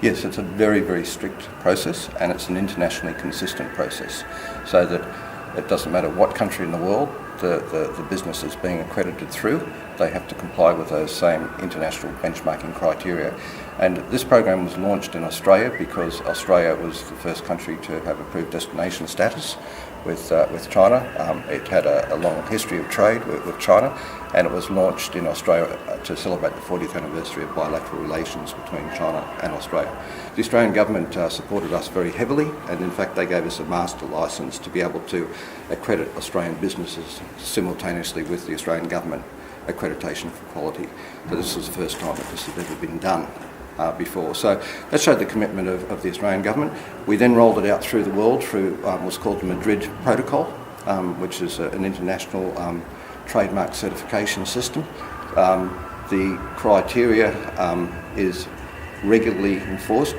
Yes, it's a very, very strict process, and it's an internationally consistent process, so that it doesn't matter what country in the world the business is being accredited through, they have to comply with those same international benchmarking criteria. And this program was launched in Australia because Australia was the first country to have approved destination status with China. It had a long history of trade with China, and it was launched in Australia to celebrate the 40th anniversary of bilateral relations between China and Australia. The Australian government supported us very heavily, and in fact they gave us a master licence to be able to accredit Australian businesses simultaneously with the Australian government accreditation for quality. So this was the first time that this had ever been done before. So that showed the commitment of the Australian government. We then rolled it out through the world through what's called the Madrid Protocol, which is an international trademark certification system. The criteria is regularly enforced.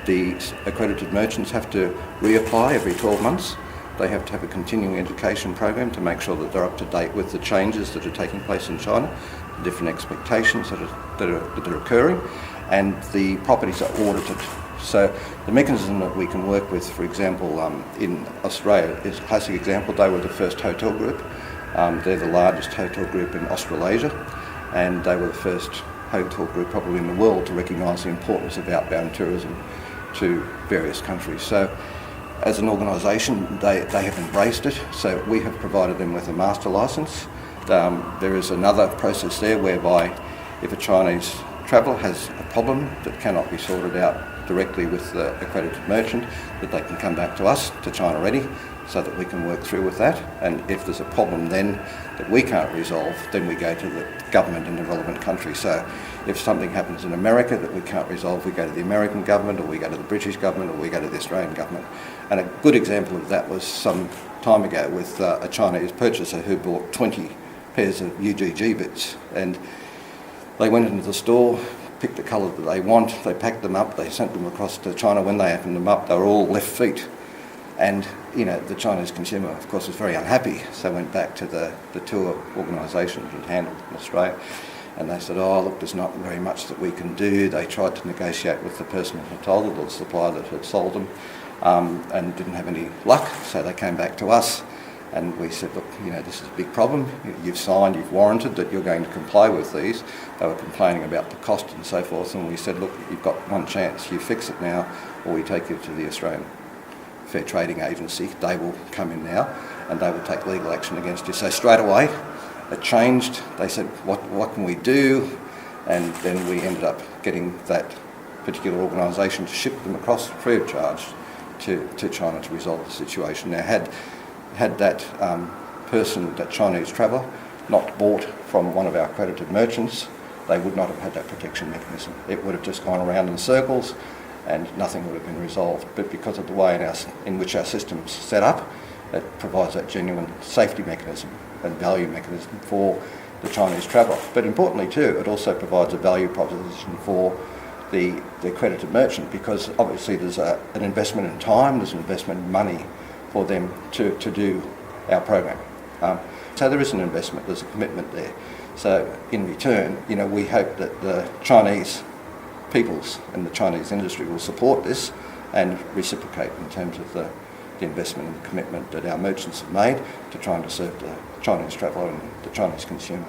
The accredited merchants have to reapply every 12 months. They have to have a continuing education program to make sure that they're up to date with the changes that are taking place in China, the different expectations that are occurring, and the properties are audited. So the mechanism that we can work with, for example, in Australia is a classic example. They were the first hotel group. They're the largest hotel group in Australasia, and they were the first hotel group probably in the world to recognise the importance of outbound tourism to various countries. So as an organisation, they have embraced it, so we have provided them with a master licence. There is another process there whereby if a Chinese traveller has a problem that cannot be sorted out directly with the accredited merchant, that they can come back to us, to China Ready, so that we can work through with that. And if there's a problem then that we can't resolve, then we go to the government in the relevant country. So if something happens in America that we can't resolve, we go to the American government, or we go to the British government, or we go to the Australian government. And a good example of that was some time ago with a Chinese purchaser who bought 20 pairs of UGG boots. And they went into the store, picked the colour that they want, they packed them up, they sent them across to China. When they opened them up, they were all left feet. And, you know, the Chinese consumer, of course, was very unhappy, so went back to the tour organisation that handled it in Australia, and they said, oh, look, there's not very much that we can do. They tried to negotiate with the person that had told them, or the supplier that had sold them, and didn't have any luck, so they came back to us, and we said, look, you know, this is a big problem. You've signed, you've warranted that you're going to comply with these. They were complaining about the cost and so forth, and we said, look, you've got one chance. You fix it now, or we take you to the Australian Fair Trading Agency. They will come in now, and they will take legal action against you. So straight away, it changed. They said, what can we do? And then we ended up getting that particular organisation to ship them across free of charge to China to resolve the situation. Now, had that person, that Chinese traveller, not bought from one of our accredited merchants, they would not have had that protection mechanism. It would have just gone around in circles and nothing would have been resolved. But because of the way in which our system's set up, it provides that genuine safety mechanism and value mechanism for the Chinese traveller. But importantly too, it also provides a value proposition for the accredited merchant, because obviously there's an investment in time, there's an investment in money for them to do our program. So there is an investment, there's a commitment there. So in return, you know, we hope that the Chinese peoples and the Chinese industry will support this and reciprocate in terms of the investment and commitment that our merchants have made to trying to serve the Chinese traveller and the Chinese consumer.